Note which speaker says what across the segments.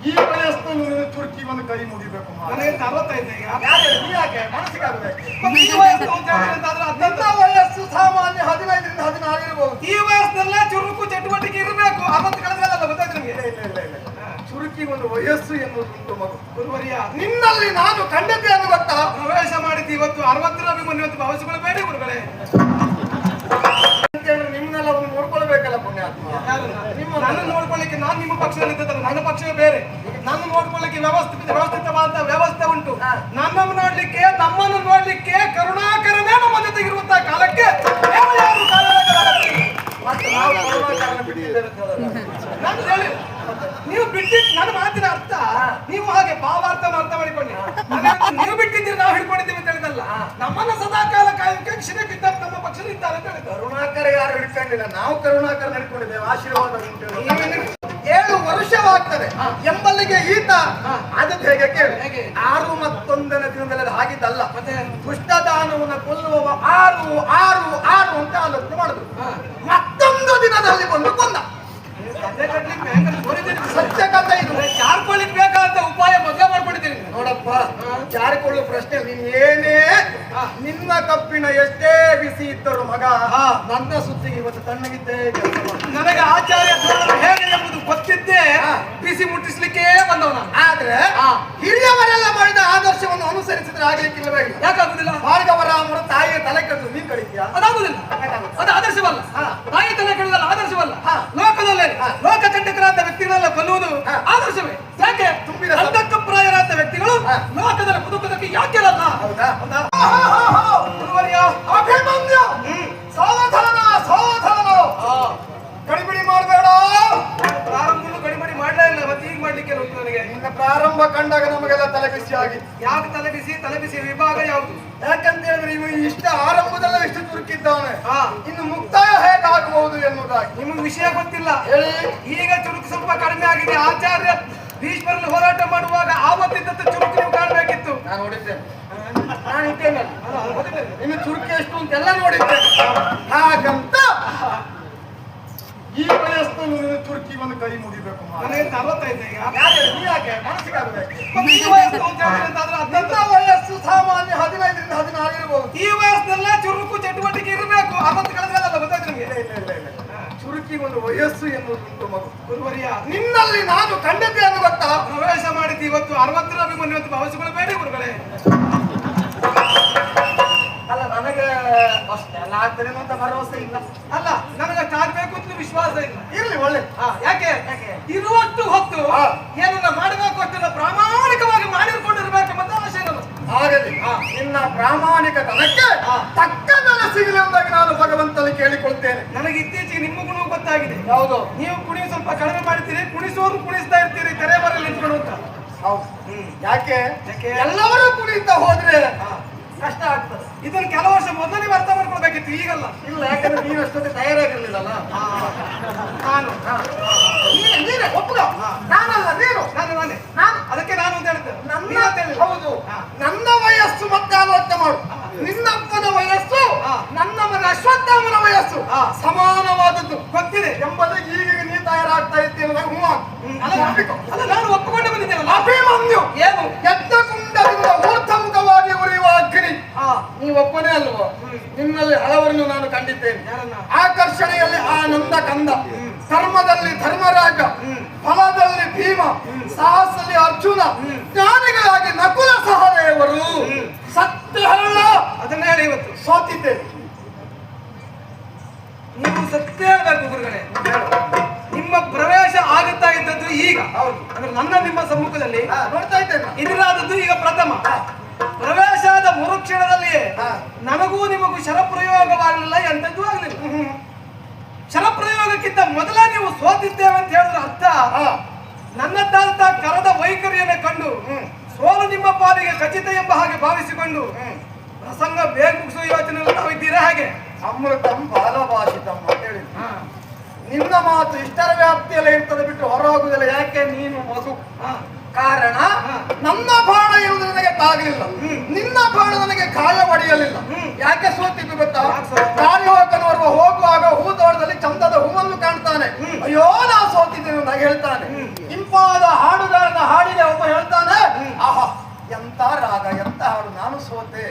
Speaker 1: ಈ ವಯಸ್ಸನ್ನು ತುರ್ಕಿ ಒಂದು ಕೈ ಮುಗಿಬೇಕು.
Speaker 2: ನನಗೆ 45 ಈಗ.
Speaker 1: ಯಾಕೆ ಮನಸ್ಸಿಗೆ ಆಗಬೇಕು?
Speaker 2: ಈ ವಯಸ್ಸು ಅಂತ ಹೇಳಿದ್ರೆ
Speaker 1: ನನ್ನ ವಯಸ್ಸು ಸಾಮಾನ್ಯ 15 ರಿಂದ 16 ಇರಬಹುದು.
Speaker 2: ಈ ವಯಸ್ಸಲ್ಲೇ ಚುರುಕು ಚಟುವಟಿಕೆ ಇರಬೇಕು. 60 ಕಳೆದಲ್ಲ ಗೊತ್ತಾಯ್ತು ನಿಮಗೆ?
Speaker 1: ಇಲ್ಲ. ಚುರುಕಿಗೆ ಒಂದು ವಯಸ್ಸು ಎನ್ನುವುದು ಉಂಟು ಮಗು.
Speaker 2: ಗುರುವರಿಯ
Speaker 1: ನಿನ್ನಲ್ಲಿ ನಾನು ಕಂಡದ್ದೇನು ಗೊತ್ತಾ?
Speaker 2: ಪ್ರವೇಶ ಮಾಡಿದ್ದು ಇವತ್ತು 60ರ ಅಭಿಮನ್ಯು ಅಂತ ಭಾವಿಸಿಕೊಳ್ಳಬೇಡಿ ಗುರುಗಳೇ.
Speaker 1: ನಿಮ್ಮನ್ನೆಲ್ಲ ಒಂದು ನೋಡ್ಕೊಳ್ಬೇಕಲ್ಲ ಪುಣ್ಯಾತ್ಮ.
Speaker 2: ನನ್ನ ನೋಡ್ಕೊಳ್ಳಿಕ್ಕೆ ನಾನು ನಿಮ್ಮ ಪಕ್ಷದಲ್ಲಿ ಇದ್ದಲ್ಲ, ನನ್ನ ಪಕ್ಷವೇ ಬೇರೆ. ನನ್ನ ನೋಡ್ಕೊಳ್ಳಿಕ್ಕೆ ವ್ಯವಸ್ಥಿತವಾದ ವ್ಯವಸ್ಥೆ ಉಂಟು. ನನ್ನನ್ನು ನೋಡ್ಲಿಕ್ಕೆ, ನಮ್ಮನ್ನು ನೋಡ್ಲಿಕ್ಕೆ ಕರುಣಾಕರನೇ ನಮ್ಮ ಜೊತೆಗಿರುವಂತಹ ಕಾಲಕ್ಕೆ ನಾನು ಹೇಳಿ ನೀವು ಬಿಟ್ಟಿದ್ದು ನನ್ನ ಮಾತಿನ ಅರ್ಥ ನೀವು ಹಾಗೆ ಭಾವಾರ್ಥ ಅರ್ಥ ಮಾಡಿಕೊಳ್ಳಿ. ನೀವು ಬಿಟ್ಟಿದ್ದೀರಿ ನಾವು ಹಿಡ್ಕೊಂಡಿದ್ದೀವಿ ಅಂತ ಹೇಳಿದಲ್ಲ. ನಮ್ಮನ್ನ ಸದಾ ಕಾಲ ಕಾಯಕ್ಕೆ ಕ್ಷಣೆ ಬಿದ್ದ ನಮ್ಮ ಪಕ್ಷದ ಇದ್ದಾರೆ ಅಂತ ಹೇಳಿದ್ರು.
Speaker 1: ಕರುಣಾಕರ ಯಾರು ಹಿಡ್ಕೊಂಡಿಲ್ಲ, ನಾವು ಕರುಣಾಕರ ಹಿಡ್ಕೊಂಡಿದ್ದೇವೆ. ಆಶೀರ್ವಾದ ಉಂಟು. 7 ವರ್ಷವಾಗ್ತದೆ ಎಂಬಲ್ಲಿಗೆ ಈತ ಆದದ್ದು ಹೇಗೆ ಕೇಳಿ. 6 ಮತ್ತೊಂದನೇ ದಿನದಲ್ಲಿ ಆಗಿದ್ದಲ್ಲ. ದುಷ್ಟದಾನವನ್ನ ಕೊಲ್ಲುವವ 6 ಅಂತ ಆಲೋಚನೆ ಮಾಡಿದ್ರು. ಮತ್ತೊಂದು ದಿನದಲ್ಲಿ ಬಂದು ಕೊಂದ. ಸತ್ಯ ಕಥೆ ಇದು.
Speaker 2: ಜಾರ್ಕೊಳ್ಳಿಕ್ ಬೇಕಾದಂತ ಉಪಾಯ ಮೊದಲೇ ಮಾಡ್ಕೊಂಡಿದ್ದೀನಿ
Speaker 1: ನೋಡಪ್ಪ. ಜಾರಿಕೊಳ್ಳುವ ಪ್ರಶ್ನೆ ನೀನ್ ಏನೇ ನಿನ್ನ ಕಪ್ಪಿನ ಎಷ್ಟೇ ಬಿಸಿ ಇದ್ದರು ಮಗ, ನನ್ನ ಸುದ್ದಿಗೆ ಇವತ್ತು ತಣ್ಣಗಿದ್ದೇ ಕೆಲಸ ಮಾಡ.
Speaker 2: ನನಗೆ ಆಚಾರ್ಯ ಹೇಗೆ ಎಂಬುದು ಗೊತ್ತಿದ್ದೇ ಬಿಸಿ ಮುಟ್ಟಿಸ್ಲಿಕ್ಕೆ ಬಂದವನ.
Speaker 1: ಆದ್ರೆ ಹಿರಿಯವರೆಲ್ಲ ಮಾಡಿದ ಆದರ್ಶವನ್ನು ಅನುಸರಿಸಿದ್ರೆ ಆಗ್ಲಿಕ್ಕಿಲ್ಲವೇ ಇಲ್ಲ.
Speaker 2: ಯಾಕಾಗುದಿಲ್ಲ?
Speaker 1: ಭಾರ್ಗವರಾಮರು ತಾಯಿಯ ತಲೆ ಕಟ್ಟು ನೀನ್ ಕಳಿತೀಯಾ?
Speaker 2: ಅದಾಗುದಿಲ್ಲ. ಅದು ಆದರ್ಶವಲ್ಲ. ತಾಯಿ ತಲೆ ಕೆಡದಲ್ಲ ಆದರ್ಶವಲ್ಲ. ಲೋಕದಲ್ಲಿ ಲೋಕ ಕಂಟಕರಾದ ವ್ಯಕ್ತಿಗಳೆಲ್ಲ ಕೊಲ್ಲುವುದು ಆದರ್ಶವೇ. ಯಾಕೆ ತುಂಬಿದ ಅಂತಃಪ್ರಾಯರಾದ ವ್ಯಕ್ತಿಗಳು ಲೋಕದಲ್ಲಿ ಬದುಕುವುದಕ್ಕೆ ಯಾಕೆಲ್ಲ?
Speaker 1: ಹೌದಾ?
Speaker 2: ಅಭಿಮನ್ಯು
Speaker 1: ಸಾವಧಾನ ಗಡಿಬಿಡಿ ಮಾಡಬೇಡ.
Speaker 2: ಪ್ರಾರಂಭ ಗಡಿಬಿಡಿ ಮಾಡ್ಲೇ ಇಲ್ಲ, ಮತ್ತೆ ಈಗ ಮಾಡ್ಲಿಕ್ಕೆ ಉಂಟು ನನಗೆ.
Speaker 1: ನಿನ್ನ ಪ್ರಾರಂಭ ಕಂಡಾಗ ನಮಗೆಲ್ಲ ತಲೆ ಬಿಸಿ ಆಗಿತ್ತು.
Speaker 2: ಯಾಕೆ ತಲೆ ಬಿಸಿ ವಿಭಾಗ ಯಾವುದು?
Speaker 1: ಯಾಕಂತ ಹೇಳಿದ್ರೆ ಇವು ಇಷ್ಟ ಆರಂಭದಲ್ಲ ಇಷ್ಟು ಚುರುಕಿದ್ದಾನೆ, ಇನ್ನು ಮುಕ್ತಾಯ ಹೇಗಾಗಬಹುದು ಎನ್ನುವುದಾಗಿ
Speaker 2: ನಿಮಗೆ ವಿಷಯ ಗೊತ್ತಿಲ್ಲ.
Speaker 1: ಹೇಳಿ.
Speaker 2: ಈಗ ಚುರುಕು ಸ್ವಲ್ಪ ಕಡಿಮೆ ಆಗಿದೆ. ಆಚಾರ್ಯ ಭೀಷ್ಮರಲ್ಲಿ ಹೋರಾಟ ಮಾಡುವಾಗ ಆವತ್ತಿದ್ದಂತ ಚುರುಕು ನೀವು ಕಾಣಬೇಕಿತ್ತು.
Speaker 1: ನಾನು ನೋಡಿದ್ದೇನೆ, ನಾನು ಇದ್ದೇನೆ. ಇನ್ನು ಚುರುಕು ಎಷ್ಟು ಅಂತೆಲ್ಲ ನೋಡಿದ್ದೇನೆ. ಹಾಗಂತ ಈ ವಯಸ್ಸನ್ನು ತುರ್ಕಿ ಒಂದು ಕೈ ಮುಗಿಬೇಕು.
Speaker 2: ನನಗೆ 45 ಈಗ.
Speaker 1: ಯಾಕೆ ಮನಸ್ಸಿಗೆ ಆಗಬೇಕು?
Speaker 2: ಈ ವಯಸ್ಸು ಅಂತ ಹೇಳಿದ್ರೆ
Speaker 1: ನನ್ನ ವಯಸ್ಸು ಸಾಮಾನ್ಯ 15 ರಿಂದ 16 ಇರಬಹುದು.
Speaker 2: ಈ ವಯಸ್ಸಲ್ಲೇ ಚುರುಕು ಚಟುವಟಿಕೆ ಇರಬೇಕು. 60 ಕಳೆದಲ್ಲ ಗೊತ್ತಾಯ್ತು ನಿಮಗೆ?
Speaker 1: ಇಲ್ಲ. ಚುರುಕಿಗೆ ಒಂದು ವಯಸ್ಸು ಎನ್ನುವುದು ಉಂಟು ಮಗು.
Speaker 2: ಗುರುವರಿಯ
Speaker 1: ನಿನ್ನಲ್ಲಿ ನಾನು ಕಂಡದ್ದೇನು ಗೊತ್ತಾ?
Speaker 2: ಪ್ರವೇಶ ಮಾಡಿದ್ದು ಇವತ್ತು 60ರ ಅಭಿಮನ್ಯು ಅಂತ ಭಾವಿಸಿಕೊಳ್ಳಬೇಡಿ ಗುರುಗಳೇ.
Speaker 1: ಅಲ್ಲ, ನನಗೆ ಅಷ್ಟೆಲ್ಲ ಆಗ್ತದೇನೋ ಅಂತ ಭರವಸೆ ಇಲ್ಲ.
Speaker 2: ಅಲ್ಲ, ನನಗಷ್ಟು ಆಗ್ಬೇಕು ಅಂತ ವಿಶ್ವಾಸ ಇಲ್ಲ.
Speaker 1: ಇರ್ಲಿ, ಒಳ್ಳೆ.
Speaker 2: ಯಾಕೆ ಇರುವಷ್ಟು ಹೊತ್ತು ಏನನ್ನ ಮಾಡಬೇಕು ಅಷ್ಟನ್ನ ಪ್ರಾಮಾಣಿಕವಾಗಿ ಮಾಡಿರ್ಕೊಂಡಿರ್ಬೇಕೆಂಬ ಆಶಯ ನನ್ನದು.
Speaker 1: ಆಗಲಿ. ನಿನ್ನ ಪ್ರಾಮಾಣಿಕತನಕ್ಕೆ ತಕ್ಕ ಬೆಲೆ ಸಿಗಲಿ ಎಂಬುದಾಗಿ ನಾನು ಭಗವಂತನಲ್ಲಿ ಕೇಳಿಕೊಳ್ತೇನೆ.
Speaker 2: ನನಗೆ ಇತ್ತೀಚೆಗೆ ನಿಮ್ಮ ಗುಣ ಗೊತ್ತಾಗಿದೆ.
Speaker 1: ಹೌದು.
Speaker 2: ನೀವು ಕುಣಿಯು ಸ್ವಲ್ಪ ಕಡಿಮೆ ಮಾಡ್ತೀರಿ, ಕುಣಿಸೋರು ಕುಣಿಸ್ತಾ ಇರ್ತೀರಿ ತೆರೆ ಬರಲಿ ನಿಂತ್ಕೊಂಡು ಅಂತ.
Speaker 1: ಹೌದು. ಯಾಕೆ ಎಲ್ಲರೂ ಕುಣಿತಾ ಹೋದ್ರೆ ಕಷ್ಟ ಆಗ್ತದೆ.
Speaker 2: ಇದನ್ನು ಕೆಲವು ವರ್ಷ ಮೊದಲು ನೀವು ಅರ್ಥ ಮಾಡ್ಕೊಳ್ಬೇಕಿತ್ತು, ಈಗಲ್ಲ.
Speaker 1: ಇಲ್ಲ, ಯಾಕಂದ್ರೆ ನೀವು ಅಷ್ಟೊಂದು ತಯಾರಾಗಿರ್ಲಿಲ್ಲಲ್ಲ.
Speaker 2: ನಾನು
Speaker 1: ನೀನೇ ಒಪ್ಪುಗ. ನಾನಲ್ಲ, ನೀನು.
Speaker 2: ನಾನು ಅದಕ್ಕೆ ನಾನು ಅಂತ ಹೇಳ್ತೇನೆ.
Speaker 1: ಹೌದು. ನನ್ನ ವಯಸ್ಸು ಮತ್ತೆ ಆಲೋಚನೆ ಮಾಡು. ನಿನ್ನಪ್ಪನ ವಯಸ್ಸು ನನ್ನ ಮಗ ಅಶ್ವತ್ಥಾಮನ ವಯಸ್ಸು ಸಮಾನವಾದದ್ದು ಗೊತ್ತಿದೆ ಎಂಬುದಕ್ಕೆ ಈಗ ನೀ ತಯಾರಾಗ್ತಾ ಇದ್ದೇನೆ.
Speaker 2: ಅಲ್ಲ, ನಾನು ಒಪ್ಪಿಕೊಂಡು ಬಂದಿದ್ದೇನೆ.
Speaker 1: ಅಭಿಮನ್ಯು
Speaker 2: ಏನು
Speaker 1: ಎದ್ದ ಕುಂಡದಿಂದ ಊರ್ಧಮುಖವಾಗಿ ಉರಿಯುವ ಅಗ್ನಿ. ನೀವು ಒಪ್ಪನೇ ಅಲ್ವೋ? ನಿನ್ನಲ್ಲಿ ಹಲವರನ್ನು ನಾನು ಕಂಡಿದ್ದೇನೆ. ಆಕರ್ಷಣೆಯಲ್ಲಿ ಆನಂದ ಕಂದ, ಧರ್ಮದಲ್ಲಿ ಧರ್ಮರಾಜ, ಫಲದಲ್ಲಿ ಭೀಮ, ಸಾಹಸದಲ್ಲಿ ಅರ್ಜುನ, ಜ್ಞಾನಿಗಳಾಗಿ ನಕುಲ ಸಹದೇವರು. ಸತ್ಯ ಹೇಳ,
Speaker 2: ಅದನ್ನ ಹೇಳಿ ಇವತ್ತು
Speaker 1: ಸೋತಿದ್ದೇನೆ.
Speaker 2: ನೀವು ಸತ್ಯ ಹೇಳ್ಬೇಕು ಗುರುಗಳೇ. ನಿಮ್ಮ ಪ್ರವೇಶ ಆಗುತ್ತಾ ಇದ್ದದ್ದು ಈಗ. ಅಂದ್ರೆ ನನ್ನ ನಿಮ್ಮ ಸಮ್ಮುಖದಲ್ಲಿ
Speaker 1: ನೋಡ್ತಾ ಇದ್ದೇನೆ.
Speaker 2: ಇದರಾದದ್ದು ಈಗ ಪ್ರಥಮ ಪ್ರವೇಶ ಆದ ಮರುಕ್ಷಣದಲ್ಲಿಯೇ ನನಗೂ ನಿಮಗೂ ಶರಪ್ರಯೋಗವಾಗಲಿಲ್ಲ, ಎಂತದ್ದು ಆಗಲಿಲ್ಲ. ಶರಪ್ರಯೋಗಕ್ಕಿಂತ ಮೊದಲೇ ನೀವು ಸೋತಿದ್ದೇವೆ ಅಂತ ಹೇಳಿದ್ರೆ ಅರ್ಥ ನನ್ನದಾದಂತಹ ಕರದ ವೈಖರಿಯನ್ನು ಕಂಡು ಸೋಲು ನಿಮ್ಮ ಪಾಲಿಗೆ ಖಚಿತ ಎಂಬ ಹಾಗೆ ಭಾವಿಸಿಕೊಂಡು ಪ್ರಸಂಗ ಬೇಗ ಮುಗಿಸುವ ಯೋಚನೆ ನಾವಿದ್ದೀರಾ ಹಾಗೆ.
Speaker 1: ಅಮೃತಂ ಬಾಲಭಾಷಿತಂ ಅಂತ ಹೇಳಿ ನಿನ್ನ ಮಾತು ಇಷ್ಟರ ವ್ಯಾಪ್ತಿಯಲ್ಲೇ ಇರ್ತದೆ, ಬಿಟ್ಟು ಹೊರಹೋಗುದಿಲ್ಲ. ಯಾಕೆ ನೀನು ಮಗು. ಕಾರಣ ನನ್ನ ಬಾಣ ಇರುವುದು ನನಗೆ ತಾಗಲಿಲ್ಲ, ನಿನ್ನ ಬಾಣ ನನಗೆ ಗಾಯ ಹೊಡೆಯಲಿಲ್ಲ. ಯಾಕೆ ಸೋತಿದ್ದು ಗೊತ್ತಾ? ಕಾರ್ಯವರ್ಗನವರು ಹೋಗುವಾಗ ಹೂದೋಟದಲ್ಲಿ ಚಂದದ ಹೂವನ್ನು ಕಾಣ್ತಾನೆ, ಅಯ್ಯೋ ನಾ ಸೋತಿದ್ದೇನೆ ಹೇಳ್ತಾನೆ. ಇಂಪಾದ ಹಾಡುಗಾರನ ಹಾಡಿಗೆ ಒಬ್ಬ ಹೇಳ್ತಾನೆ, ಆಹಾ ಎಂತ ರಾಗ ಎಂತ ಹಾಡು, ನಾನು ಸೋತೆ.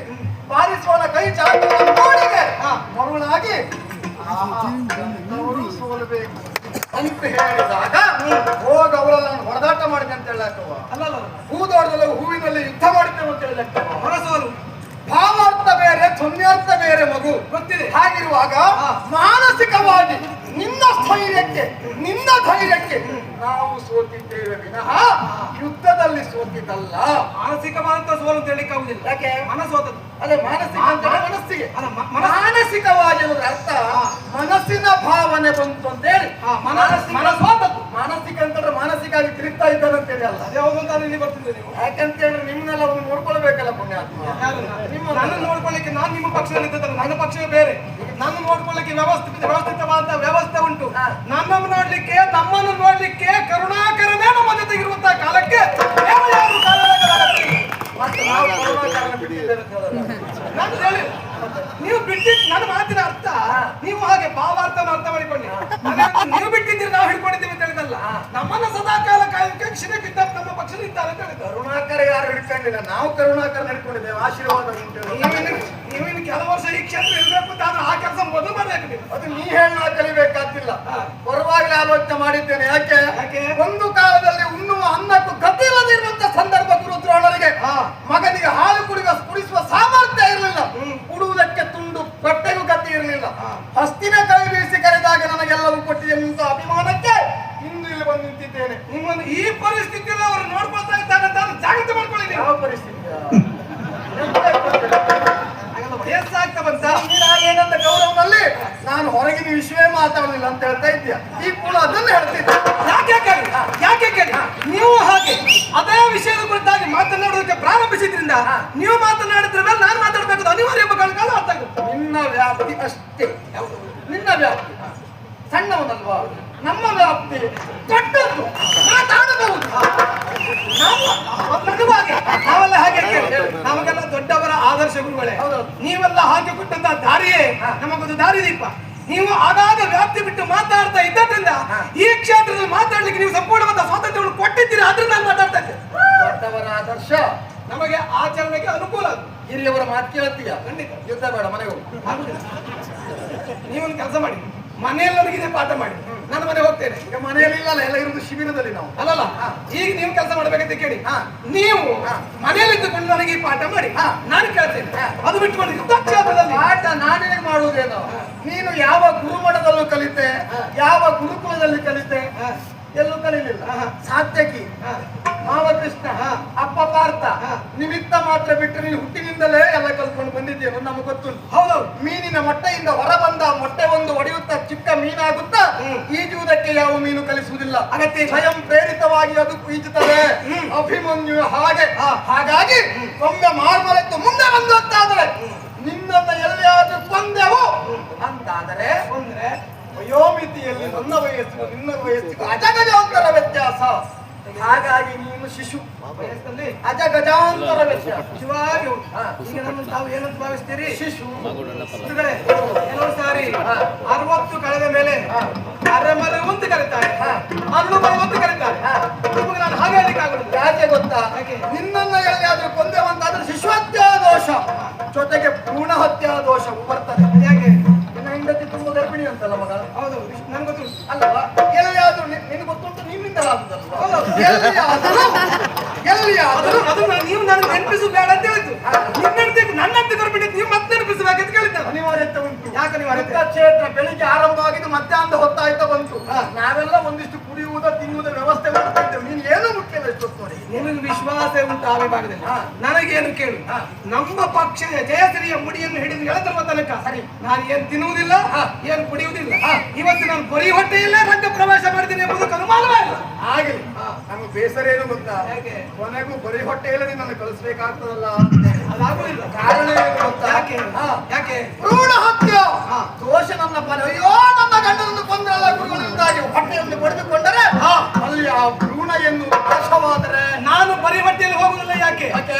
Speaker 1: ಬಾರಿಸುವನ ಕೈ ಚಾಚುವ ನೋಡಿಗೆ ಮರುಳಾಗಿ ಎಂತವರು ಸೋಲ್ಬೇಕು ಅಂತ ಹೇಳಿದಾಗ ಹೋಗ ಅವಳೆಲ್ಲ ನಾನು ಹೊಡೆದಾಟ ಮಾಡಿದೆ ಅಂತ ಹೇಳಕ್ಕವ.
Speaker 2: ಅಲ್ಲ
Speaker 1: ಹೂದೋಟದಲ್ಲಿ ಹೂವಿನಲ್ಲಿ ಯುದ್ಧ ಮಾಡ್ತೇವೆ ಅಂತ ಹೇಳಕ್ಕವ.
Speaker 2: ಹೊರಸೋಲು
Speaker 1: ಭಾವಾರ್ಥ ಬೇರೆ ಧ್ವನ್ಯಾರ್ಥ ಬೇರೆ ಮಗು
Speaker 2: ಗೊತ್ತಿದೆ.
Speaker 1: ಹಾಗಿರುವಾಗ ಮಾನಸಿಕವಾಗಿ ನಿನ್ನ ಸ್ಥೈರ್ಯಕ್ಕೆ ನಿನ್ನ ಧೈರ್ಯಕ್ಕೆ ನಾವು ಸೋತಿದ್ದೇವೆ ವಿನಃ ಯುದ್ಧದಲ್ಲಿ ಸೋತಿದ್ದಲ್ಲ.
Speaker 2: ಮಾನಸಿಕವಾದಂತ ಸೋಲು ಅಂತ ಹೇಳಿಕ್ಕೆ ಆಗುದಿಲ್ಲ.
Speaker 1: ಯಾಕೆ?
Speaker 2: ಮನಸ್ಸೋತದ್ದು.
Speaker 1: ಅದೇ ಮಾನಸಿಕ ಅಂತ ಮನಸ್ಸಿಗೆ
Speaker 2: ಅಲ್ಲ,
Speaker 1: ಮಾನಸಿಕವಾಗಿ ಅನ್ನೋದ್ರ ಅರ್ಥ ಮನಸ್ಸಿನ ಭಾವನೆ ಬಂತು ಅಂತ ಹೇಳಿ
Speaker 2: ಮನಸ್ಸೋತದ್ದು.
Speaker 1: ಮಾನಸಿಕ ಅಂತಂದ್ರೆ ಮಾನಸಿಕವಾಗಿ ತಿರುಗ್ತಾ ಇದ್ದಾನೆ ಅಂತ ಹೇಳಿ ಅಲ್ಲ.
Speaker 2: ಅದೇ ಹೋಗುವಂತ ಇಲ್ಲಿ ಬರ್ತಿದ್ದೆ ನೀವು.
Speaker 1: ಯಾಕಂತ ಹೇಳಿದ್ರೆ ನಿಮ್ಮನ್ನೆಲ್ಲ ಒಂದು ನೋಡ್ಕೊಳ್ಬೇಕಲ್ಲ ಪುಣ್ಯಾತ್ಮ.
Speaker 2: ನನ್ನ ನೋಡ್ಕೊಳ್ಳಿಕ್ಕೆ ನಾನು ನಿಮ್ಮ ಪಕ್ಷದಲ್ಲಿ ಇದ್ದಲ್ಲ, ನನ್ನ ಪಕ್ಷವೇ ಬೇರೆ. ನನ್ನ ನೋಡ್ಕೊಳ್ಳಿಕ್ಕೆ ವ್ಯವಸ್ಥಿತವಾದ ವ್ಯವಸ್ಥೆ ಉಂಟು. ನಮ್ಮನ್ನು ನೋಡ್ಲಿಕ್ಕೆ ನಮ್ಮನ್ನು ನೋಡ್ಲಿಕ್ಕೆ ಕರುಣಾಕರನೇ ನಮ್ಮ ಜೊತೆಗಿರುವಂತಹ ಕಾಲಕ್ಕೆ ಬೇರೆ ಯಾರು
Speaker 1: ಮತ್ತೆ ನಾವು ಕರುಣಾಕರನ ಬಿಟ್ಟಿದ್ದೇವೆ ಅಂತ ಹೇಳೋದು.
Speaker 2: ನಾನು ಹೇಳಿ ನೀವು ಬಿಟ್ಟಿದ್ದು ನನ್ನ ಮಾತಿನ ಅರ್ಥ ನೀವು ಹಾಗೆ ಭಾವಾರ್ಥ ಅರ್ಥ ಮಾಡಿಕೊಳ್ಳಿ. ನೀವು ಬಿಟ್ಟಿದ್ದೀರಿ ನಾವು ಹಿಡ್ಕೊಂಡಿದ್ದೀವಿ ಅಂತ ಹೇಳಿದಲ್ಲ. ನಮ್ಮನ್ನ ಸದಾ ಕಾಲ ಕಾಯಕ್ಕೆ ಕ್ಷಣಕ್ಕಿದ್ದ ನಮ್ಮ ಪಕ್ಷದಲ್ಲಿ ಇದ್ದಾರೆ ಅಂತ ಹೇಳಿದ್ದಾರೆ.
Speaker 1: ಕರುಣಾಕರ ಯಾರು ಹಿಡ್ಕೊಂಡಿಲ್ಲ, ನಾವು ಕರುಣಾಕರ ಹಿಡ್ಕೊಂಡಿದ್ದೇವೆ. ಆಶೀರ್ವಾದ ಉಂಟು.
Speaker 2: ನೀವಿನ್ನು ಕೆಲವು ವರ್ಷ ಈ ಕ್ಷೇತ್ರ ಇರಬೇಕು ಅಂತ ಆದ್ರೆ ಆ ಕೆಲಸ ಮೊದಲು ಮಾಡಬೇಕು ನೀವು.
Speaker 1: ಅದು ನೀ ಹೇಳಿ ನಾವು ಕಲಿಬೇಕಾಗ್ತಿಲ್ಲ. ಬರುವಾಗಲೇ ಆಲೋಚನೆ ಮಾಡಿದ್ದೇನೆ. ಯಾಕೆ?
Speaker 2: ಯಾಕೆ?
Speaker 1: ಒಂದು ಕಾಲದಲ್ಲಿ ಉಣ್ಣುವ ಅನ್ನಕ್ಕೂ ಗತಿ ಇಲ್ಲದಿರುವಂತ ಸಂದರ್ಭ ಗುರುದ್ರೋಣರಿಗೆ ಮಗನಿಗೆ ಹಾಲು ಕುಡಿಸುವ ಸಾಮರ್ಥ್ಯ ಇರಲಿಲ್ಲ. ಕುಡುವುದಕ್ಕೆ ತುಂಡು ಬಟ್ಟೆಗೂ ಗತಿ ಇರಲಿಲ್ಲ. ಹಸ್ತಿನ ಕೈ ಬೀಸಿ ಕರೆದಾಗ ನನಗೆಲ್ಲವೂ ಕೊಟ್ಟಿದೆ ನಿಂತ ಅಭಿಮಾನಕ್ಕೆ ಇಂದು ಇಲ್ಲಿ ಬಂದು ನಿಂತಿದ್ದೇನೆ.
Speaker 2: ನಿಮ್ಮನ್ನು ಈ ಪರಿಸ್ಥಿತಿಯಲ್ಲಿ ಅವರು ನೋಡ್ಕೊಳ್ತಾ ಇದ್ದಾರೆ ಅಂತ ಜಾಗ್ರತೆ ಮಾಡ್ಕೊಳ್ಳಿ ನೀವು.
Speaker 1: ಯಾವ ಪರಿಸ್ಥಿತಿ?
Speaker 2: ವಯಸ್ಸಾಗ್ತಾ ಬಂತ
Speaker 1: ಏನಂತ ಗೌರವದಲ್ಲಿ ನಾನು ಹೊರಗಿನ ವಿಷಯವೇ ಮಾತಾಡಲಿಲ್ಲ ಅಂತ ಹೇಳ್ತಾ ಇದ್ದೀಯ. ಈ ಕೂಡ ಅದನ್ನು ಹೇಳ್ತಿದ್ದೆ.
Speaker 2: ಯಾಕೆ ಕೇಳಿ ನೀವು ಹಾಗೆ ಅದೇ ವಿಷಯದ ಕುರಿತಾಗಿ ಮಾತನಾಡೋದಕ್ಕೆ ಪ್ರಾರಂಭಿಸಿದ್ರಿಂದ ನೀವು ಮಾತನಾಡಿದ್ರ ಮೇಲೆ ನಾನು ಮಾತಾಡಬೇಕು ಅನಿವಾರ್ಯ ಎಂಬ ಕಾಲ ಅರ್ಥ ಆಗುತ್ತೆ.
Speaker 1: ನಿನ್ನ ವ್ಯಾಪ್ತಿ ಅಷ್ಟೇ. ನಿನ್ನ ವ್ಯಾಪ್ತಿ ಸಣ್ಣವನಲ್ವಾ? ನಮ್ಮ ವ್ಯಾಪ್ತಿ ದೊಡ್ಡದ್ದು. ಮಾತಾಡಬಹುದು.
Speaker 2: ನಾವೆಲ್ಲ ಹಾಗೆ ನಮಗೆಲ್ಲ ದೊಡ್ಡವರ ಆದರ್ಶ ಗುರುಗಳೇ. ನೀವೆಲ್ಲ ಹಾಕಿ ಕೊಟ್ಟಂತ ದಾರಿಯೇ ನಮಗೊಂದು ದಾರಿ ದೀಪ. ನೀವು ಆಗಾಗ ವ್ಯಾಪ್ತಿ ಬಿಟ್ಟು ಮಾತಾಡ್ತಾ ಇದ್ದರಿಂದ ಈ ಕ್ಷೇತ್ರದಲ್ಲಿ ಮಾತಾಡ್ಲಿಕ್ಕೆ ನೀವು ಸಂಪೂರ್ಣವಾದ ಸ್ವಾತಂತ್ರ್ಯವನ್ನು ಕೊಟ್ಟಿದ್ದೀರಿ. ಆದ್ರೆ ನಾನು ಮಾತಾಡ್ತಾ ಇದ್ದೆ.
Speaker 1: ದೊಡ್ಡವರ ಆದರ್ಶ
Speaker 2: ನಮಗೆ ಆಚರಣೆಗೆ ಅನುಕೂಲ.
Speaker 1: ಹಿರಿಯವರ ಮಾತು ಕೇಳ್ತೀಯ.
Speaker 2: ಖಂಡಿತ
Speaker 1: ಯುದ್ಧ ಬೇಡ, ಮನೆಗೆ ಹೋಗು.
Speaker 2: ನೀವೊಂದು ಕೆಲಸ ಮಾಡಿ, ಮನೆಯಲ್ಲರಿಗಿದೆ ಪಾಠ ಮಾಡಿ. ನಾನು ಮನೆ ಹೋಗ್ತೇನೆ.
Speaker 1: ಈಗ ಮನೆಯಲ್ಲಿ ಇಲ್ಲ, ಎಲ್ಲ ಇರುವುದು ಶಿಬಿರದಲ್ಲಿ ನಾವು.
Speaker 2: ಅಲ್ಲಲ್ಲ, ಈಗ ನೀವು ಕೆಲಸ ಮಾಡ್ಬೇಕಂತ ಕೇಳಿ ನೀವು ಮನೆಯಲ್ಲಿದ್ದುಕೊಂಡು ನನಗೆ ಈ ಪಾಠ ಮಾಡಿ ನಾನು ಕೇಳ್ತೇನೆ. ಅದು ಬಿಟ್ಕೊಂಡು ಯುದ್ಧ ಕ್ಷೇತ್ರದಲ್ಲಿ
Speaker 1: ಪಾಠ ನಾನಿಗೆ ಮಾಡುವುದೇನೋ. ನೀನು ಯಾವ ಗುರುಮಠದಲ್ಲೂ ಕಲಿತೆ, ಯಾವ ಗುರುಕುಲದಲ್ಲಿ ಕಲಿತೆ, ಎಲ್ಲೂ ಕಲಿಲಿಲ್ಲ. ಸಾತ್ಯಕಿ, ಮಾವಕೃಷ್ಣ, ಅಪ್ಪ ಪಾರ್ಥ ನಿಮಿತ್ತ ಮಾತ್ರ ಬಿಟ್ಟು ನೀನು ಹುಟ್ಟಿನಿಂದಲೇ ಎಲ್ಲ ಕಲ್ತ್ಕೊಂಡು ಬಂದಿದ್ದೇನೆ. ನಮಗೆ ಗೊತ್ತುಂಟು.
Speaker 2: ಹೌದೌದು.
Speaker 1: ಮೀನಿನ ಮೊಟ್ಟೆಯಿಂದ ಹೊರ ಬಂದ ಮೊಟ್ಟೆ ಒಂದು ಒಡೆಯುತ್ತಾ ಚಿಕ್ಕ ಮೀನಾಗುತ್ತಾ ಈಜುವುದಕ್ಕೆ ಯಾವ ಮೀನು ಕಲಿಸುವುದಿಲ್ಲ.
Speaker 2: ಅಗತ್ಯ
Speaker 1: ಸ್ವಯಂ ಪ್ರೇರಿತವಾಗಿ ಅದು ಈಜುತ್ತದೆ. ಅಭಿಮನ್ಯು ಹಾಗೆ. ಹಾಗಾಗಿ ಒಮ್ಮೆ ಮಾರ್ಮಲೆತ್ತು ಮುಂದೆ ಬಂದಂತಾದರೆ ನಿನ್ನನ್ನು ಎಲ್ಲಿಯಾದ್ರೂ ಕೊಂದೆವು ಅಂತಾದರೆ ವಯೋಮಿತಿಯಲ್ಲಿ ನನ್ನ ವಯಸ್ಸು ನಿನ್ನ ವಯಸ್ಸಿಗೂ ಅಜಗಜಾಂತರ ವ್ಯತ್ಯಾಸ. ಹಾಗಾಗಿ ನೀನು ಶಿಶು
Speaker 2: ವಯಸ್ಸಲ್ಲಿ
Speaker 1: ಅಜಗಜಾಂತರ ವ್ಯತ್ಯಾಸ.
Speaker 2: ಶಿವಾಗಿ ಈಗ ನನ್ನ ತಾವು ಏನಂತ ಭಾವಿಸ್ತೀರಿ?
Speaker 1: ಶಿಶು.
Speaker 2: ಕೆಲವು ಸಾರಿ 60 ಕಳೆದ ಮೇಲೆ ಅರೆಮರೆ ಒಂದು ಕರೀತಾರೆ, ಅರಳು ಮರ ಒಂದು ಕರೀತಾರೆ. ನಿಮಗೆ ನಾನು ಹಾಗೆ ಹೇಳಲಿಕ್ಕೆ ಆಗುದಿಲ್ಲ.
Speaker 1: ಯಾಕೆ ಗೊತ್ತಾ? ನಿನ್ನನ್ನು ಎಲ್ಲಿಯಾದ್ರೂ ಕೊಂದೆವಂತಾದ್ರೆ ಶಿಶುಹತ್ಯಾ ದೋಷ ಜೊತೆಗೆ ಭ್ರೂಣ ಹತ್ಯಾ ದೋಷವು ಬರ್ತದೆ.
Speaker 2: ಯಾಕೆ?
Speaker 1: ನಿನ್ನ ಹೆಂಡತಿ ತುಂಬಾ ಗರ್ಭಿಣಿ ಅಂತಲ್ಲ ಮಗ?
Speaker 2: ಹೌದು, ನನ್ಗೆ ಗೊತ್ತು.
Speaker 1: ಅಲ್ಲವಾ? ಎಲ್ಲಿಯಾದ್ರೂ ನಿನಗೆ ಗೊತ್ತುಂಟು, ನಿಮ್ಮಿಂದ ಆಗುದಲ್ವಾ? ಎಲ್ಲಿಯಾದರೂ
Speaker 2: ಅದು ನೀವು ನನಗೆ ನೆನಪಿಸು ಬೇಡ ಅಂತ ಹೇಳಿದ್ದು. ನನ್ನಂತೆ ಗರ್ಭಿಣಿ ನೀವು ಮತ್ತೆ ನೆನಪಿಸಬೇಕಂತ ಕೇಳಿದ್ದೆ.
Speaker 1: ಅನಿವಾರ್ಯತೆ ಉಂಟು.
Speaker 2: ಯಾಕೆ ಅನಿವಾರ್ಯತೆ?
Speaker 1: ಕ್ಷೇತ್ರ ಬೆಳಿಗ್ಗೆ ಆರಂಭ ಆಗಿದ್ದು ಮಧ್ಯಾಹ್ನ ಹೊತ್ತಾಯ್ತಾ ಬಂತು. ನಾವೆಲ್ಲ ಒಂದಿಷ್ಟು ಕುಡಿಯುವುದ ತಿನ್ನುವುದ ವ್ಯವಸ್ಥೆ ಮಾಡ್ತಾ ಇದ್ದೇವೆ. ನೀನು ಏನು ಮುಖ್ಯ ನೋಡಿ.
Speaker 2: ನಿಮಗೆ ವಿಶ್ವಾಸ ಉಂಟು ಆ ವಿಭಾಗದಲ್ಲಿ. ನನಗೇನು ಕೇಳು, ನಮ್ಮ ಪಕ್ಷ ಜಯಶ್ರೀಯ ಮುಡಿಯನ್ನು ಹಿಡಿದು ಎಳೆದಿರುವ ತನಕ ನಾನು ಏನು ತಿನ್ನುವುದಿಲ್ಲ, ಏನು ಕುಡಿಯುವುದಿಲ್ಲ. ಇವತ್ತು ನಾನು ಬರೀ ಹೊಟ್ಟೆಯಲ್ಲೇ ರಂಗ ಪ್ರವೇಶ ಮಾಡಿದ್ದೀನಿ ಎಂಬುದಕ್ಕೆ ಅನುಮಾನವೇ ಇಲ್ಲ.
Speaker 1: ಆಗಲಿ, ನಮ್ಗೆ ಬೇಸರ ಏನು ಗೊತ್ತಾ? ಕೊನೆಗೂ ಬರೀ ಹೊಟ್ಟೆಯಲ್ಲಿ ನಿನ್ನನ್ನು ಕಳಿಸ್ಬೇಕಾಗ್ತದಲ್ಲ.
Speaker 2: ಅದಾಗುದಿಲ್ಲ.
Speaker 1: ಕಾರಣ ಏನು ಗೊತ್ತಾ?
Speaker 2: ಯಾಕೆ?
Speaker 1: ಭ್ರೂಣ ಹತ್ಯೆ ದೋಷ ನನ್ನ ಪಾಲ. ಅಯ್ಯೋ, ನನ್ನ ಗಂಡನನ್ನು ಕೊಂದ್ರಲ್ಲ ಗುರುಗಳಿಂದಾಗಿ ಹೊಟ್ಟೆಯನ್ನು ಪಡೆದುಕೊಂಡರೆ ಅಲ್ಲಿ ಆ ಭ್ರೂಣ ಎಂದು ನಾಶವಾದರೆ
Speaker 2: ನಾನು ಬರೀ ಹೊಟ್ಟೆಯಲ್ಲಿ ಹೋಗುದಿಲ್ಲ. ಯಾಕೆ?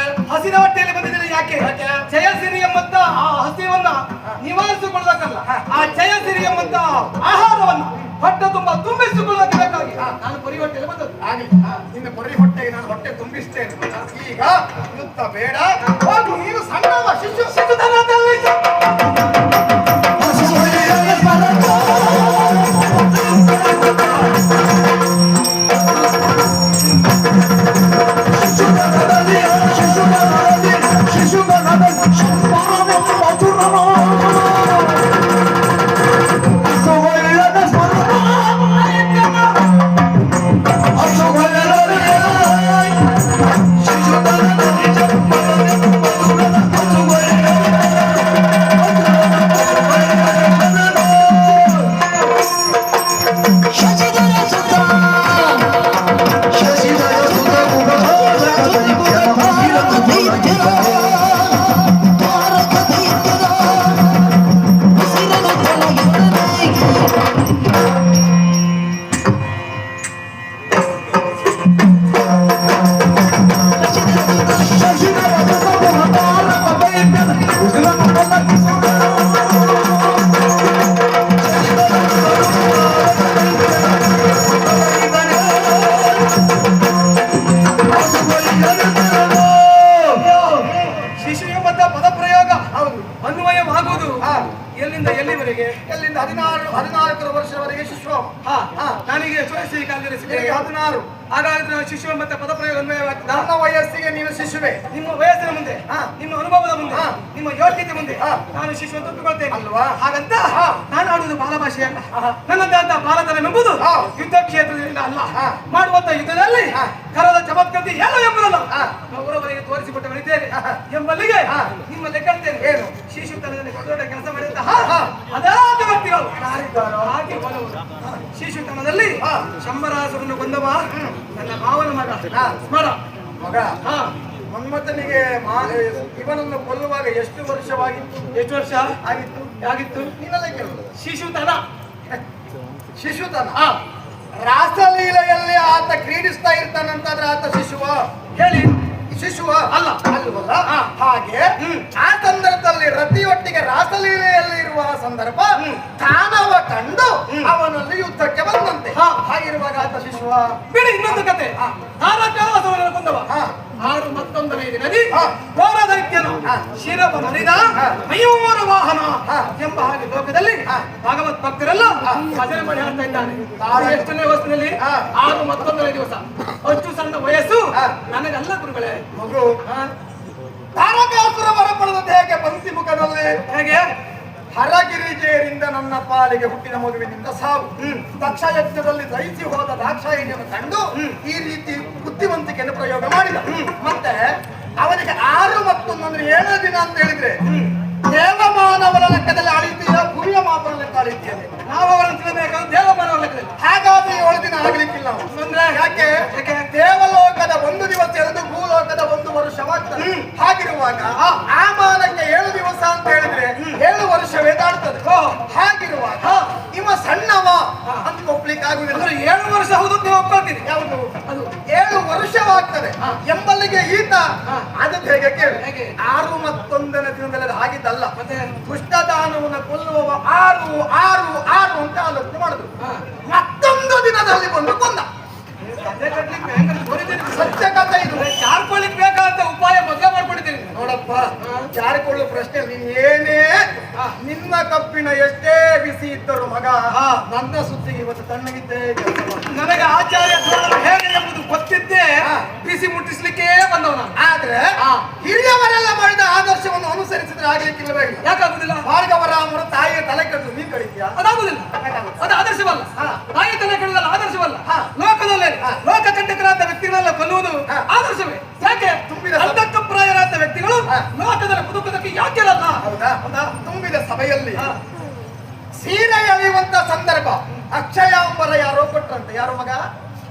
Speaker 2: ಹಸಿದ ಹೊಟ್ಟೆಯಲ್ಲಿ ಬಂದಿದ್ದೇನೆ. ಯಾಕೆ? ಜಯಸಿರಿ ಎಂಬಂತ ಆ ಹಸಿವನ್ನ ನಿವಾರಿಸಿಕೊಳ್ಳಬೇಕಲ್ಲ, ಆ ಜಯಸಿರಿ ಎಂಬಂತ ಆಹಾರವನ್ನು ಹೊಟ್ಟೆ ತುಂಬಾ ತುಂಬಿಸಿಕೊಳ್ಳೋಕೆ ಬೇಕಾಗಿ ನಾನು ಬರೀ ಹೊಟ್ಟೆಯಲ್ಲಿ ಬಂದದ್ದು.
Speaker 1: ಆಗಲಿ ನಿನ್ನ ಬರೀ ಹೊಟ್ಟೆಗೆ ನಾನು ಹೊಟ್ಟೆ ತುಂಬಿಸ್ತೇನೆ. ಈಗ ಯುದ್ಧ ಬೇಡ, ಹೋಗು ನೀನು ಸಣ್ಣವ ಶಿಶುತನದಲ್ಲಿ ಎಲ್ಲಿಂದ 14 ವರ್ಷದವರೆಗೆ ಶಿಶು.
Speaker 2: ನನಗೆ ಚೋಯಿಸಿ ಕಾಲದಲ್ಲಿ
Speaker 1: 16.
Speaker 2: ಹಾಗಾದ್ರೆ ಶಿಶು ಮತ್ತೆ ಪದಪ್ರಯೋಗ ಅನ್ವಯವಾಗ್ತದೆ.
Speaker 1: ನನ್ನ ವಯಸ್ಸಿಗೆ ನೀನು ಶಿಶುವೆ.
Speaker 2: ನಿಮ್ಮ ವಯಸ್ಸಿನ ಮುಂದೆ, ನಿಮ್ಮ ಅನುಭವದ ಮುಂದೆ, ನಿಮ್ಮ ಯೋಗ್ಯತೆ ಮುಂದೆ ನಾನು ಶಿಶು ಅಂತ ಒಪ್ಪಿಕೊಳ್ತೇನೆ
Speaker 1: ಅಲ್ವಾ?
Speaker 2: ಹಾಗಂತ ನಾನು ಆಡುವುದು ಬಾಲ ಭಾಷೆ ಅಲ್ಲ. ನನ್ನದಂತ ಬಾಲತನವೆಂಬುದು ಯುದ್ಧ ಕ್ಷೇತ್ರದಿಂದ ಅಲ್ಲ. ಮಾಡುವಂತ ಯುದ್ಧದಲ್ಲಿ ಕರದ ಚಮತ್ಕೃತಿ ಏನು ಎಂಬುದಲ್ಲ ಅವರವರಿಗೆ ತೋರಿಸಿಕೊಟ್ಟವರಿದ್ದೇನೆ ಎಂಬಲ್ಲಿಗೆ ನಿಮ್ಮ ಲೆಕ್ಕಂತೇನೆ. ಏನು ಶಿಶುತನದಲ್ಲಿ ದೊಡ್ಡ ದೊಡ್ಡ ಕೆಲಸ ಮಾಡಿದಂತಹ ಅದಾದ ವ್ಯಕ್ತಿಗಳು ಹಾಗೆ ಶಿಶುತನದಲ್ಲಿ ಶಂಬರಾಸುರನ್ನು ಕೊಂದವ ನನ್ನ ಮಾವನ ಮಗ ಸ್ಮರ
Speaker 1: ಮಗ. ಮನ್ಮಥನಿಗೆ ಇವನನ್ನು ಕೊಲ್ಲುವಾಗ ಎಷ್ಟು ವರ್ಷವಾಗಿತ್ತು?
Speaker 2: ಎಷ್ಟು ವರ್ಷ ಆಗಿತ್ತು?
Speaker 1: ನೀನಲ್ಲ ಕೇಳುದು.
Speaker 2: ಶಿಶುತನ. ರಾಸಲೀಲೆಯಲ್ಲಿ ಆತ ಕ್ರೀಡಿಸ್ತಾ ಇರ್ತಾನಂತಾದ್ರೆ ಆತ ಶಿಶುವ? ಹೇಳಿ, ಶಿಶುವ ಅಲ್ಲ ಅಲ್ವಲ್ಲ? ಹಾಗೆ ಆ ಸಂದರ್ಭದಲ್ಲಿ ರತಿಯೊಟ್ಟಿಗೆ ರಾಸಲೀಲೆಯಲ್ಲಿ ಇರುವ ಸಂದರ್ಭ ತಾನವ ಕಂಡು ಅವನಲ್ಲಿ ಯುದ್ಧಕ್ಕೆ ಬಂದಂತೆ. ಹಾಗಿರುವಾಗ ಆತ ಶಿಶುವ? ಬಿಡಿ, ಇನ್ನೊಂದು ಕತೆ. ತಾರಕಾಸುರನನ್ನು ಕೊಂದವ 6 ದಿನದಿ ಘೋರ ದೈತ್ಯನು ಶಿರವ ಮರಿದ ಮಯೂರ ವಾಹನ ಎಂಬ ಹಾಗೆ ಲೋಕದಲ್ಲಿ ಭಗವತ್ ಭಕ್ತರೆಲ್ಲ ಭಜನೆ ಮಾಡಿ ಹಾಡ್ತಾ ಇದ್ದಾನೆ. ಎಷ್ಟನೇ ವರ್ಷದಲ್ಲಿ 6 ದಿವಸ. ಅಷ್ಟು ಸಣ್ಣ ವಯಸ್ಸು ನನಗಲ್ಲ ಗುರುಗಳೇ.
Speaker 1: ಮಗು, ತಾರಕಾಸುರ ವರ ಪಡೆದದ್ದು ಹೇಗೆ? ಪಂಕ್ತಿ ಮುಖದಲ್ಲಿ ಹೇಗೆ? ಹರಗಿರಿಜೇರಿಂದ ನನ್ನ ಪಾಲಿಗೆ ಹುಟ್ಟಿದ ಮಗುವಿನಿಂದ ಸಾವು. ದಕ್ಷ ಯಜ್ಞದಲ್ಲಿ ದಹಿಸಿ ಹೋದ ದಾಕ್ಷಾಯಿಣಿಯನ್ನು ಕಂಡು ಈ ರೀತಿ ಬುದ್ಧಿವಂತಿಕೆಯನ್ನು ಪ್ರಯೋಗ ಮಾಡಿದ. ಮತ್ತೆ ಅವನಿಗೆ 6 ಮತ್ತು 7 ದಿನ ಅಂತ ಹೇಳಿದ್ರೆ ದೇವಮಾನವರ ಲೆಕ್ಕದಲ್ಲಿ ಆಳಿದ್ದೀಯ, ಭೂಮಿಯ ಮಾಪನ ಲೆಕ್ಕ ಆಳಿದ್ದೀಯ? ನಾವು ಅವರನ್ನು ತಿಳಿಬೇಕಾದ್ರೆ ದೇವಮಾನವರ ಲೆಕ್ಕದಲ್ಲಿ. ಹಾಗಾದ್ರೆ 7 ದಿನ ಆಗ್ಲಿಕ್ಕಿಲ್ಲ. ಅಂದ್ರೆ ಯಾಕೆ? ದೇವಲೋಕದ 1 ದಿವಸ ಇರೋದು ಭೂಲೋಕದ 1 ವರ್ಷವಾಗ್ತದೆ. ಹಾಗಿರುವಾಗ ಆ ಮಾನಕ್ಕೆ 7 ದಿವಸ ಅಂತ ಹೇಳಿದ್ರೆ 7 ವರ್ಷವೇ ದಾಡ್ತದೆ. ಹಾಗಿರುವಾಗ ಇವ ಸಣ್ಣವ ಅಂತ ಒಪ್ಲಿಕ್ಕೆ ಆಗುದಿಲ್ಲ. 7 ವರ್ಷ ಹೌದು ನೀವು ಒಪ್ಕೊಳ್ತೀರಿ. ಯಾವುದು ಅದು? 7 ವರ್ಷವಾಗ್ತದೆ ಎಂಬಲ್ಲಿಗೆ ಈತ ಅದಕ್ಕೆ ಹೇಗೆ ಕೇಳಿ 6 ಮತ್ತು 1 ದಿನದಲ್ಲಿ ಆಗಿದ್ದಲ್ಲ. ಮತ್ತೆ ದುಷ್ಟದಾನವನ್ನ ಕೊಲ್ಲುವವ 6 ಅಂತ ಆಲೋಚನೆ ಮಾಡುದು. ಮತ್ತೊಂದು ದಿನದಲ್ಲಿ ಬಂದು ಕೊಂದ. ಸತ್ಯ ಕಥೆ ಇದು. ಜಾರ್ಕೊಳ್ಳಿಕ್ ಬೇಕಾದಂತ ಉಪಾಯ ಮೊದಲೇ ಮಾಡ್ಕೊಂಡಿದ್ದೀನಿ ನೋಡಪ್ಪ. ಜಾರಿಕೊಳ್ಳುವ ಪ್ರಶ್ನೆ ನೀನ್ ಏನೇ ನಿನ್ನ ಕಪ್ಪಿನ ಎಷ್ಟೇ ಬಿಸಿ ಇದ್ದರು ಮಗ, ನನ್ನ ಸುದ್ದಿಗೆ ಇವತ್ತು ತಣ್ಣಗಿದ್ದೇ. ನನಗೆ ಆಚಾರ್ಯ ಹೇಗೆ ಎಂಬುದು ಗೊತ್ತಿದ್ದೇ ಬಿಸಿ ಮುಟ್ಟಿಸ್ಲಿಕ್ಕೆ ಬಂದವನ. ಆದ್ರೆ ಹಿರಿಯವರೆಲ್ಲ ಮಾಡಿದ ಆದರ್ಶವನ್ನು ಅನುಸರಿಸಿದ್ರೆ ಆಗ್ಲಿಕ್ಕಿಲ್ಲವೇ? ಯಾಕಾಗುದಿಲ್ಲ? ಭಾರ್ಗವರಾಮರು ತಾಯಿಯ ತಲೆ ಕಡಿದು ನೀನ್ ಕಡಿತೀಯ? ಅದಾಗುದಿಲ್ಲ. ಅದು ಆದರ್ಶವಲ್ಲ. ತಾಯಿ ತಲೆ ಕಡಿದಲ್ಲ ಆದರ್ಶವಲ್ಲ. ಲೋಕದಲ್ಲಿ ಲೋಕಕಂಟಕರಾದ ವ್ಯಕ್ತಿಗಳೆಲ್ಲ ಕೊಲ್ಲುವುದು ಆದರ್ಶವೇ? ಯಾಕೆ? ತುಂಬಿದ ಅಂತಃಪ್ರಾಯರಾದ ವ್ಯಕ್ತಿಗಳು ಲೋಕದಲ್ಲಿ ಬದುಕುವುದಕ್ಕೆ ಯಾಕೆಲ್ಲ? ಹೌದಾ? ತುಂಬಿದ ಸಭೆಯಲ್ಲಿ ಸೀರೆ ಎಳೆಯುವಂತ ಸಂದರ್ಭ ಅಕ್ಷಯಾಂಬರ ಯಾರೋ ಕೊಟ್ರಂತೆ. ಯಾರೋ ಮಗ?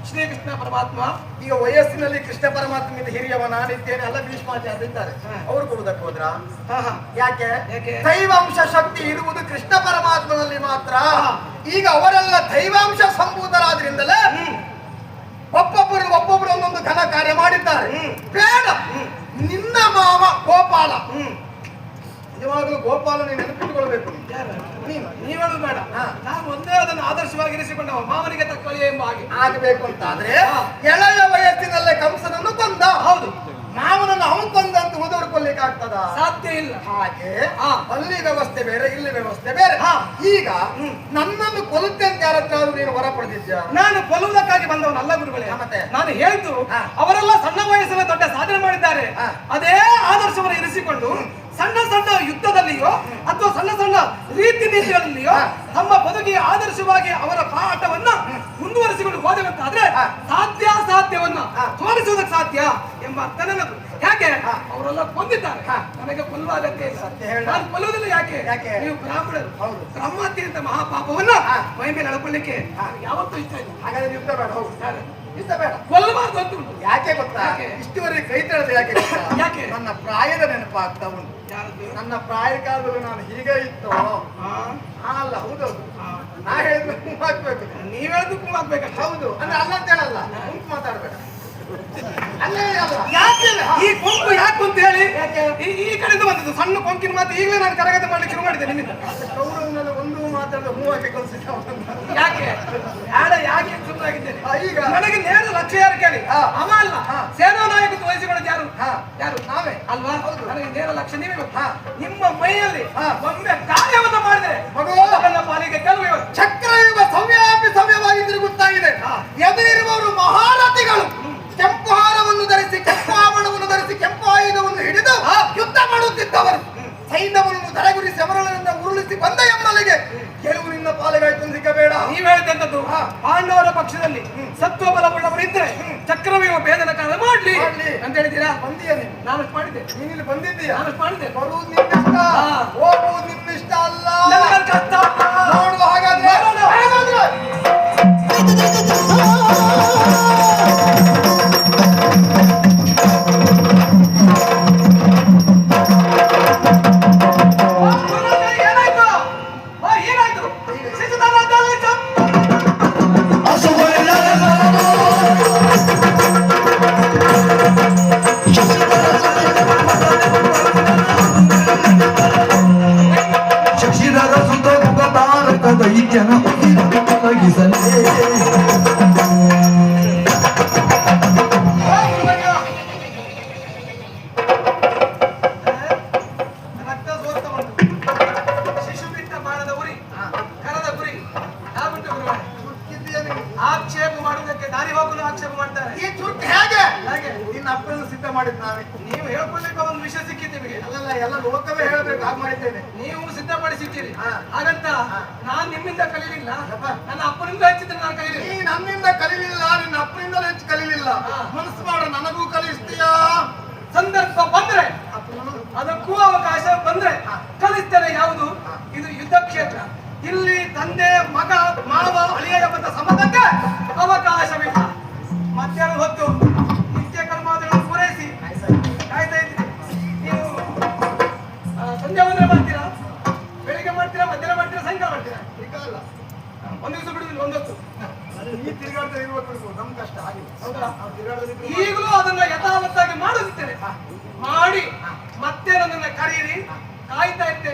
Speaker 1: ಶ್ರೀಕೃಷ್ಣ ಪರಮಾತ್ಮ. ಈಗ ವಯಸ್ಸಿನಲ್ಲಿ ಕೃಷ್ಣ ಪರಮಾತ್ಮನಿಂದ ಹಿರಿಯವ ನಾನಿದ್ದೇನೆ ಅಲ್ಲ ಭೀಷ್ಮಾಚಾರ್ಯ ಇದ್ದಾರೆ, ಅವರು ಕೊಡುವುದಕ್ಕೆ ಹೋದ್ರ? ಯಾಕೆ? ದೈವಾಂಶ ಶಕ್ತಿ ಇರುವುದು ಕೃಷ್ಣ ಪರಮಾತ್ಮನಲ್ಲಿ ಮಾತ್ರ. ಈಗ ಅವರೆಲ್ಲ ದೈವಾಂಶ ಸಂಭೂತರಾದ್ರಿಂದಲೇ ಒಬ್ಬೊಬ್ಬರು ಒಂದೊಂದು ಘನ ಕಾರ್ಯ ಮಾಡಿದ್ದಾರೆ. ಬೇಡ, ನಿನ್ನ ಮಾವ ಗೋಪಾಲ ನಿಜವಾಗ್ಲೂ ಗೋಪಾಲನ ನೆನಪಿಟ್ಟುಕೊಳ್ಬೇಕು ನೀನು.
Speaker 2: ನೀವು ಹೇಳುದು ಬೇಡ, ನಾನು ಒಂದೇ ಅದನ್ನು ಆದರ್ಶವಾಗಿ ಇರಿಸಿಕೊಂಡವ, ಮಾವನಿಗೆ ತಕ್ಕಳಿಯ ಎಂಬ ಹಾಗೆ
Speaker 1: ಆಗಬೇಕು ಅಂತ ಆದ್ರೆ ಎಳೆಯ ವಯಸ್ಸಿನಲ್ಲೇ ಕಂಸನನ್ನು ಕೊಂದ.
Speaker 2: ಹೌದು,
Speaker 1: ಮಾವನನ್ನು ಅವನು ಕೊಂದ ಅಂತ ಉಳಿದವರು ಕೊಲ್ಲಿಕ್ಕೆ ಆಗ್ತದ?
Speaker 2: ಸಾಧ್ಯ ಇಲ್ಲ.
Speaker 1: ಹಾಗೆ ಅಲ್ಲಿ ವ್ಯವಸ್ಥೆ ಬೇರೆ, ಇಲ್ಲಿ ವ್ಯವಸ್ಥೆ ಬೇರೆ. ಈಗ ನನ್ನನ್ನು ಕೊಲ್ಲುತ್ತೆ ಅಂತ ಯಾರ ಹತ್ರ ನೀನು ಹೊರ ಪಡೆದಿದ್ಯಾ?
Speaker 2: ನಾನು ಕೊಲ್ಲುವುದಕ್ಕಾಗಿ ಬಂದವನಲ್ಲ ಗುರುಗಳೇ.
Speaker 1: ಮತ್ತೆ
Speaker 2: ನಾನು ಹೇಳಿದ್ದು ಅವರೆಲ್ಲ ಸಣ್ಣ ವಯಸ್ಸಿನ ದೊಡ್ಡ ಸಾಧನೆ ಮಾಡಿದ್ದಾರೆ. ಅದೇ ಆದರ್ಶವನ್ನು ಇರಿಸಿಕೊಂಡು ಸಣ್ಣ ಸಣ್ಣ ಯುದ್ಧದಲ್ಲಿಯೋ ಅಥವಾ ಸಣ್ಣ ಸಣ್ಣ ರೀತಿ ನೀತಿಗಳಲ್ಲಿಯೋ ತಮ್ಮ ಬದುಕಿಗೆ ಆದರ್ಶವಾಗಿ ಅವರ ಪಾಠವನ್ನ ಮುಂದುವರಿಸಿಕೊಂಡು ಹೋದೆವಂತಾದ್ರೆ ಸಾಧ್ಯವನ್ನ ತೋರಿಸುವುದಕ್ಕೆ ಸಾಧ್ಯ ಎಂಬ ಅರ್ಥ ನನ್ನದು. ಯಾಕೆ ಅವರೆಲ್ಲ ಕೊಂದಿದ್ದಾರೆ, ನನಗೆ ಕೊಲ್ಲುವ ಅಗತ್ಯ ಇಲ್ಲ. ನಾನು ಕೊಲ್ಲುವುದಿಲ್ಲ. ಯಾಕೆ ನೀವು ಬ್ರಾಹ್ಮಣರು, ಬ್ರಹ್ಮಹತ್ಯೆ ಅಂತ ಮಹಾಪಾಪವನ್ನ ಮೈ ಮೇಲೆ ಎಳ್ಕೊಳ್ಳಿಕ್ಕೆ ಯಾವತ್ತೂ ಇಷ್ಟ ಇಲ್ಲ.
Speaker 1: ಹಾಗಾದ್ರೆ ಯುದ್ಧ ಬೇಡ, ಹೌದು ಯುದ್ಧ ಬೇಡ,
Speaker 2: ಕೊಲ್ಲಬಾರ್ದು ಅಂತ ಉಂಟು.
Speaker 1: ಯಾಕೆ ಗೊತ್ತಾ? ಇಷ್ಟುವರೆಗೆ ಕೈ ತಳೆದ ಯಾಕೆ ಗೊತ್ತಾ?
Speaker 2: ಯಾಕೆ?
Speaker 1: ನನ್ನ ಪ್ರಾಯದ ನೆನಪಾಗ್ತಾ ಉಂಟು. ನನ್ನ ಪ್ರಾಯ ಕಾಲದಲ್ಲಿ ನಾನು ಹೀಗೆ ಇತ್ತು. ಅಲ್ಲ, ಹೌದೌದು, ನಾ ಹೇಳಿದ್ರೆ ಕುಂಕುಮ ಹಾಕ್ಬೇಕು,
Speaker 2: ನೀವ್ ಹೇಳಿದ್ರು ಕುಂಕುಮ ಹಾಕ್ಬೇಕಲ್ಲ.
Speaker 1: ಹೌದು ಅಂದ್ರೆ ಅಲ್ಲ ಅಂತ ಹೇಳಲ್ಲ, ಕುಂಕುಮ ಮಾತಾಡ್ಬೇಡ. ಅಲ್ಲೇ ಅಲ್ಲ,
Speaker 2: ಯಾಕೆ ಈ ಕೊಂಕು ಯಾಕೆ ಅಂತ ಹೇಳಿ ಈ ಕಡೆಯಿಂದ ಬಂದದ್ದು ಸಣ್ಣ ಕೊಂಕಿನ ಮಾತು ಈಗಲೇ ನಾನು ಕರಗತ ಮಾಡ್ಲಿಕ್ಕೆ ಶುರು ಮಾಡಿದ್ದೆ ನಿಮ್ಮಿಂದ.
Speaker 1: ಕೌರವನಲ್ಲಿ ಒಂದು ಮಾತಾಡಿದ್ರೆ ಹೂ ಹಾಕಿ ಕಲಿಸಿದ್ದ.
Speaker 2: ಯಾಕೆ ಯಾಕೆ ಸುಮ್ಮನಾಗಿದ್ದೇನೆ?
Speaker 1: ಈಗ
Speaker 2: ನನಗೆ ನೇರ ಲಕ್ಷ್ಯ ಯಾರು ಕೇಳಿ, ಅವ ಅಲ್ಲ, ಸೇನಾ ನಾಯಕತ್ವ ವಹಿಸಿಕೊಳ್ಳೋದು ಯಾರು
Speaker 1: ನಾವೇ
Speaker 2: ಅಲ್ವಾ? ನನಗೆ ನೇರ ಲಕ್ಷ್ಯ ನೀವೇ ಗೊತ್ತಾ? ನಿಮ್ಮ ಮೈಯಲ್ಲಿ ಒಮ್ಮೆ ಕಾರ್ಯವನ್ನ ಮಾಡಿದ್ರೆ
Speaker 1: ಮಗು
Speaker 2: ನನ್ನ ಪಾಲಿಗೆ ಕೆಲವು
Speaker 1: ಚಕ್ರಯುಗ ಸವ್ಯವಾಗಿ ತಿರುಗುತ್ತಾ ಇದೆ. ಎದುರಿರುವವರು ಮಹಾರಥಿಗಳು. ಕೆಂಪು ಹಾರವನ್ನು ಧರಿಸಿ, ಕೆಂಪು ಆಭರಣವನ್ನು ಧರಿಸಿ, ಕೆಂಪು ಆಯುಧವನ್ನು ಹಿಡಿದು ಯುದ್ಧ ಮಾಡುತ್ತಿದ್ದವರು. ಸೈನ್ಯವನ್ನು ಧರೆಗುರಿಸಿ ಸಮರಗಳಿಂದ ಉರುಳಿಸಿ ಬಂದ ಎಮ್ಮಲಿಗೆ ಗೆಲುವು ನಿನ್ನ ಪಾಲಿಗಾಯ್ತು ಸಿಗಬೇಡ.
Speaker 2: ನೀವ್ ಹೇಳ್ತಂತದ್ದು ಪಾಂಡವರ ಪಕ್ಷದಲ್ಲಿ ಸತ್ವ ಬಲವುಳ್ಳವರು ಇದ್ರೆ ಚಕ್ರವ್ಯೂಹ ಭೇದನ ಕಾಲ ಮಾಡ್ಲಿ ಅಂತ ಹೇಳಿದ್ದೀರಾ?
Speaker 1: ಬಂದೀಯ ನೀನು?
Speaker 2: ನಾನು ಮಾಡಿದ್ದೆ.
Speaker 1: ನೀನು ಇಲ್ಲಿ ಬಂದಿದ್ದೀಯಾ?
Speaker 2: ನಾನು ಮಾಡಿದ್ದೆ.
Speaker 1: ಬರುವುದು ನಿನ್ನಿಷ್ಟ, ಹೋಗುವುದು ನಿನ್ನಿಷ್ಟ ಅಲ್ಲ.
Speaker 2: ನನಗೆ ಕಷ್ಟ
Speaker 1: ನೋಡುವ ಹಾಗಾದ್ರೆ
Speaker 3: ದೈತ್ಯನ ತೊಲಗಿಸಲೇ
Speaker 2: ರಕ್ತ ಸೋರ್ತ ಉಂಟು, ಶಿಶು ಬಿಟ್ಟ ಬಾಣದ ಉರಿ, ಕರದ ಗುರಿ ಯಾಗುಂಟು ಗುರುಗಳೇ? ಆಕ್ಷೇಪ ಮಾಡುವುದಕ್ಕೆ ದಾರಿ ಹೋಗಲು ಆಕ್ಷೇಪ ಮಾಡ್ತಾರೆ.
Speaker 1: ಈ ಚುಟ್ಟು ಹೇಗೆ
Speaker 2: ಹಾಗೆ
Speaker 1: ನಿನ್ನ ಅಪ್ಪನ ಸಿದ್ಧ ಮಾಡಿದ್ ನಾವೇ.
Speaker 2: ನೀವು ಹೇಳ್ಕೊಳ್ಳಿಕ್ಕೆ ಒಂದು ವಿಷಯ ಸಿಕ್ಕಿತ್ತು ನಿಮಗೆ.
Speaker 1: ಅಲ್ಲಲ್ಲ, ಎಲ್ಲ ಲೋಕವೇ ಹೇಳಬೇಕು, ಹಾಗೆ ಮಾಡಿದ್ದೇನೆ.
Speaker 2: ನೀವು ಸಿದ್ಧಪಡಿಸಿದ್ದೀರಿ, ಹಾಗಂತ ನಾನ್ ನಿಮ್ಮಿಂದ ಕಲೀಲಿಲ್ಲ, ನನ್ನ ಅಪ್ಪನಿಂದ ಹೆಚ್ಚಿದ್ರೆ ನಾನು ಕಲೀಲಿಲ್ಲ.
Speaker 1: ನೀ ನನ್ನಿಂದ ಕಲೀಲಿಲ್ಲ, ನಿನ್ನ ಅಪ್ಪನಿಂದಲೂ ಹೆಚ್ಚು ಕಲೀಲಿಲ್ಲ. ಮನಸ್ಸು ಮಾಡ, ನನಗೂ ಕಲಿಸ್ತೀಯಾ?
Speaker 2: ಸಂದರ್ಭ ಬಂದ್ರೆ, ಅದಕ್ಕೂ ಅವಕಾಶ ಬಂದ್ರೆ ಕಲಿಸ್ತೇನೆ. ಯಾವುದು ಇದು? ಯುದ್ಧ ಕ್ಷೇತ್ರ. ಇಲ್ಲಿ ತಂದೆ ಮಗ ಮಾವ ಅಳಿಯ ಎಂಬಂತ ಸಂಬಂಧಕ್ಕೆ ಅವಕಾಶವಿಲ್ಲ. ಮಧ್ಯಾಹ್ನ ಹೊತ್ತು ನಿತ್ಯ ಕರ್ಮಾದಿಗಳನ್ನು ಪೂರೈಸಿ ಕಾಯ್ತಾ ಇದ್ದೀನಿ. ನೀವು ಸಂಜೆ ಬಂದ್ರೆ ಮಾಡ್ತೀರಾ, ಬೆಳಿಗ್ಗೆ ಮಾಡ್ತೀರಾ, ಮಧ್ಯಾಹ್ನ ಮಾಡ್ತೀರಾ, ಸಾಯಂಕಾಲ ಮಾಡ್ತೀರಾ?
Speaker 1: ಸಿಗಲ್ಲ,
Speaker 2: ಒಂದು ದಿವಸ ಬಿಡುದಿಲ್ಲ, ಒಂದೊತ್ತು.
Speaker 1: ಈ ತಿರುಗಾಡ್ತಾ ಇರ್ಬೇಕು, ನಮ್ ಕಷ್ಟ ಆಗಿಲ್ಲ.
Speaker 2: ಹೌದಾ?
Speaker 1: ನಾವು ತಿರುಗಾಡೋದಿದ್ರೆ
Speaker 2: ಈಗಲೂ ಅದನ್ನ ಯಥಾವತ್ತಾಗಿ ಮಾಡುತ್ತಿದ್ದೇನೆ. ಮಾಡಿ ಮತ್ತೆ ನನ್ನನ್ನ ಕರೀರಿ, ಕಾಯ್ತಾ ಇರ್ತೇನೆ.